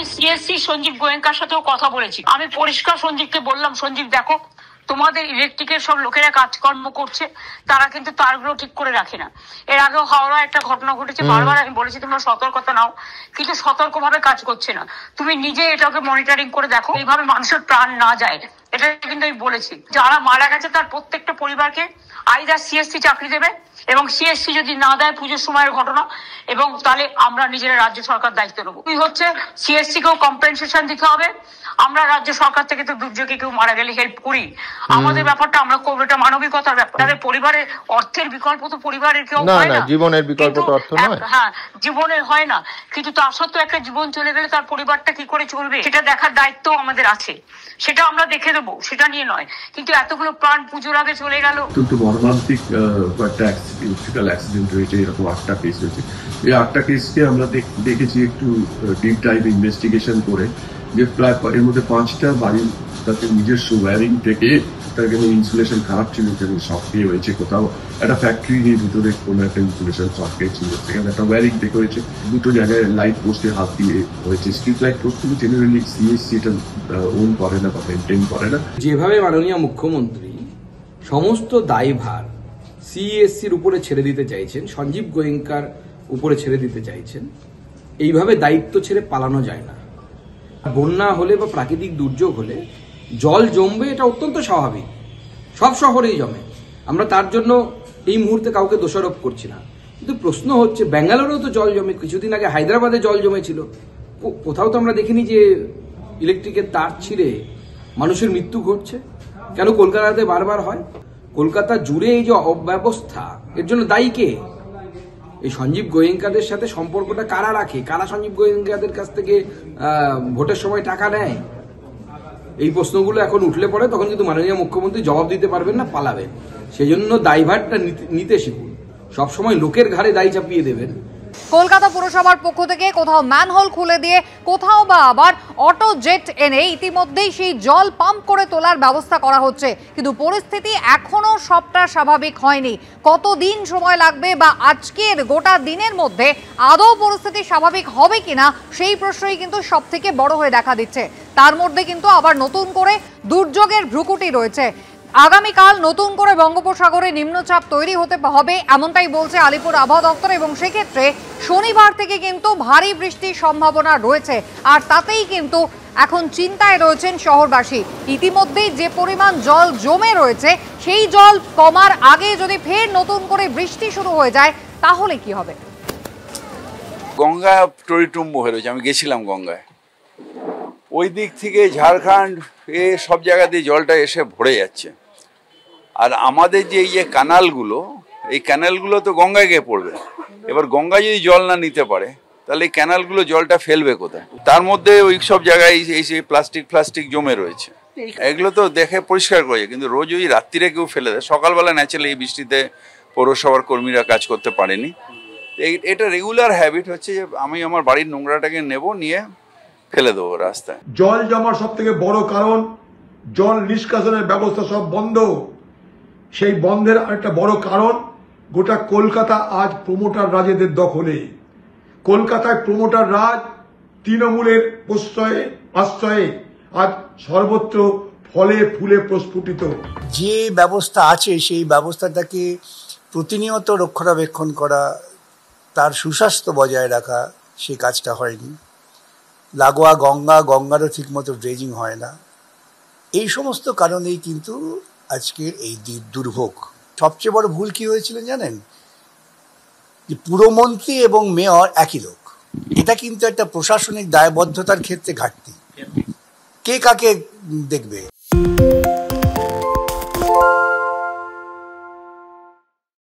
আমি সিএসসি সঞ্জীব গোয়েঙ্কার সাথেও কথা বলেছি। আমি পরিষ্কার সঞ্জীবকে বললাম, সঞ্জীব দেখো, তোমাদের ইলেকট্রিকের সব লোকেরা কাজকর্ম করছে, তারা কিন্তু তারগুলো ঠিক করে রাখে না। এর আগেও হাওড়া একটা ঘটনা ঘটেছে, বারবার আমি বলেছি তোমরা সতর্কতা নাও, কিন্তু সতর্কভাবে কাজ করছে না। তুমি নিজে এটাকে মনিটরিং করে দেখো, এইভাবে মানুষের প্রাণ না যায়। এটা কিন্তু আমি বলেছি, যারা মারা গেছে তার প্রত্যেকটা পরিবারকে আইদার সিএসসি চাকরি দেবে, এবং সিএসসি যদি না দেয় পুজোর সময়ের ঘটনা, এবং তাহলে আমরা নিজেরা রাজ্য সরকার দায়িত্ব নেবো। তুই হচ্ছে সিএসসি কেও কম্পেনসেশন দিতে হবে। আমরা রাজ্য সরকার থেকে তো দুর্যোগে কেউ মারা গেলে হেল্প করি, আমাদের ব্যাপারটা আমরা করবো, এটা মানবিকতার ব্যাপার। তাদের পরিবারের অর্থের বিকল্প তো পরিবারের কেউ হয় না, জীবনের বিকল্প তো অর্থ নয়। হ্যাঁ, জীবনের হয় না, কিন্তু তার সত্ত্বেও একটা জীবন চলে গেলে তার পরিবারটা কি করে চলবে সেটা দেখার দায়িত্ব আমাদের আছে। সেটা আমরা দেখে দেবো, সেটা নিয়ে নয়, কিন্তু এতগুলো প্রাণ পুজোর আগে চলে গেল। কিন্তু মর্মান্তিক একটা অ্যাক্সিডেন্ট হয়েছে, এরকম 8টা কেস হয়েছে। এই 8টা কেসকে আমরা দেখেছি একটু ডিপ ডাইভ ইনভেস্টিগেশন করে, যে প্রায় এর মধ্যে 5টা বাড়ির তাদের নিজস্ব ওয়্যারিং থেকে তার ইনসুলেশন খারাপ ছিল, শক খেয়ে হয়েছে। কোথাও একটা ফ্যাক্টরির ভিতরে কোনো একটা ইনসুলেশন শক খেয়েছিল, সেখানে একটা ওয়্যারিং থেকে হয়েছে। 2টো জায়গায় লাইট পোস্টে হাত দিয়ে হয়েছে। Street light post generally CSC এটা ওন করে না বা মেনটেন করে না। যেভাবে মাননীয় মুখ্যমন্ত্রী সমস্ত দায়ভার সিএসসির উপরে ছেড়ে দিতে চাইছেন, সঞ্জীব গোয়েঙ্কার উপরে ছেড়ে দিতে চাইছেন, এইভাবে দায়িত্ব ছেড়ে পালানো যায় না। বন্যা হলে বা প্রাকৃতিক দুর্যোগ হলে জল জমবে, এটা অত্যন্ত স্বাভাবিক, সব শহরেই জমে। আমরা তার জন্য এই মুহূর্তে কাউকে দোষারোপ করছি না, কিন্তু প্রশ্ন হচ্ছে ব্যাঙ্গালোরেও তো জল জমে, কিছুদিন আগে হায়দ্রাবাদে জল জমেছিল। কোথাও তো আমরা দেখিনি যে ইলেকট্রিকের তার ছিঁড়ে মানুষের মৃত্যু ঘটছে। কেন কলকাতাতে বারবার হয়? কলকাতা জুড়ে এই যে অব্যবস্থা, এর জন্য দায়ী কে? এই সঞ্জীব গোয়েঙ্কাদের সাথে সম্পর্কটা কারা রাখে? কারা সঞ্জীব গোয়েঙ্কাদের কাছ থেকে ভোটের সময় টাকা নেয়? এই প্রশ্নগুলো এখন উঠলে পড়ে, তখন কিন্তু মাননীয় মুখ্যমন্ত্রী জবাব দিতে পারবেন না, পালাবেন। সেজন্য দায়ভারটা নিতে শিখুন। সবসময় লোকের ঘাড়ে দায় চাপিয়ে দেবেন। কলকাতা পুরসভার পক্ষ থেকে কোথাও ম্যানহোল খুলে দিয়ে, কোথাও বা আবার অটো জেট এনে ইতিমধ্যেই সেই জল পাম্প করে তোলার ব্যবস্থা করা হচ্ছে, কিন্তু পরিস্থিতি এখনো সবটা স্বাভাবিক হয়নি। কতদিন সময় লাগবে বা আজকের গোটা দিনের মধ্যে আদৌ পরিস্থিতি স্বাভাবিক হবে কিনা সেই প্রশ্নই কিন্তু সব থেকে বড় হয়ে দেখা দিচ্ছে। তার মধ্যে কিন্তু আবার নতুন করে দুর্যোগের ভ্রুকুটি রয়েছে। আগামীকাল নতুন করে বঙ্গোপসাগরে নিম্নচাপ তৈরি হতে হবে, এমনটাই বলছে আলিপুর আবহাওয়া দপ্তর, এবং সেক্ষেত্রে শনিবার থেকে কিন্তু ভারী বৃষ্টির সম্ভাবনা রয়েছে। আর তাতেই কিন্তু এখন চিন্তায় রয়েছেন শহরবাসী। ইতিমধ্যেই যে পরিমাণ জল জমে রয়েছে, সেই জল কমার আগে যদি ফের নতুন করে বৃষ্টি শুরু হয়ে যায় তাহলে কি হবে? গঙ্গা টরিটুম্ব হয়ে রয়েছে, আমি গেছিলাম গঙ্গায়। ওই দিক থেকে ঝাড়খণ্ড সব জায়গা দিয়ে জলটা এসে ভরে যাচ্ছে। আর আমাদের যে এই যে কানালগুলো, এই ক্যানালগুলো তো গঙ্গায় গিয়ে পড়বে। এবার গঙ্গা যদি জল না নিতে পারে, তাহলে এই ক্যানালগুলো জলটা ফেলবে কোথায়? তার মধ্যে ওই সব জায়গায় এই যে প্লাস্টিক জমে রয়েছে, এগুলো তো দেখে পরিষ্কার করেছে, কিন্তু রোজ ওই রাত্রিরে কেউ ফেলে দেয়। সকালবেলা ন্যাচারালি এই বৃষ্টিতে পৌরসভার কর্মীরা কাজ করতে পারেনি। এটা রেগুলার হ্যাবিট হচ্ছে যে আমি আমার বাড়ির নোংরাটাকে নেব, নিয়ে ফেলে দেবো রাস্তায়। জল জমার সব থেকে বড় কারণ জল নিষ্কাশনের ব্যবস্থা সব বন্ধ। সেই বন্ধের একটা বড় কারণ গোটা কলকাতা আজ প্রমোটার রাজেদের দখলে। কলকাতায় প্রমোটার রাজ, তৃণমূলের আশ্রয়ে আজ সর্বত্র ফলে ফুলে প্রস্ফুটিত। যে ব্যবস্থা আছে সেই ব্যবস্থাটাকে প্রতিনিয়ত রক্ষণাবেক্ষণ করা, তার সুস্বাস্থ্য বজায় রাখা, সেই কাজটা হয়নি। লাগোয়া গঙ্গারও ঠিকমতো ড্রেজিং হয় না। এই সমস্ত কারণেই কিন্তু আজকের এই দুর্ভোগ। সবচেয়ে বড় ভুল কি হয়েছিলেন জানেন? যে পুরমন্ত্রী এবং মেয়র একই লোক। এটা কিন্তু একটা প্রশাসনিক দায়বদ্ধতার ক্ষেত্রে ঘাটতি। কে কাকে দেখবে?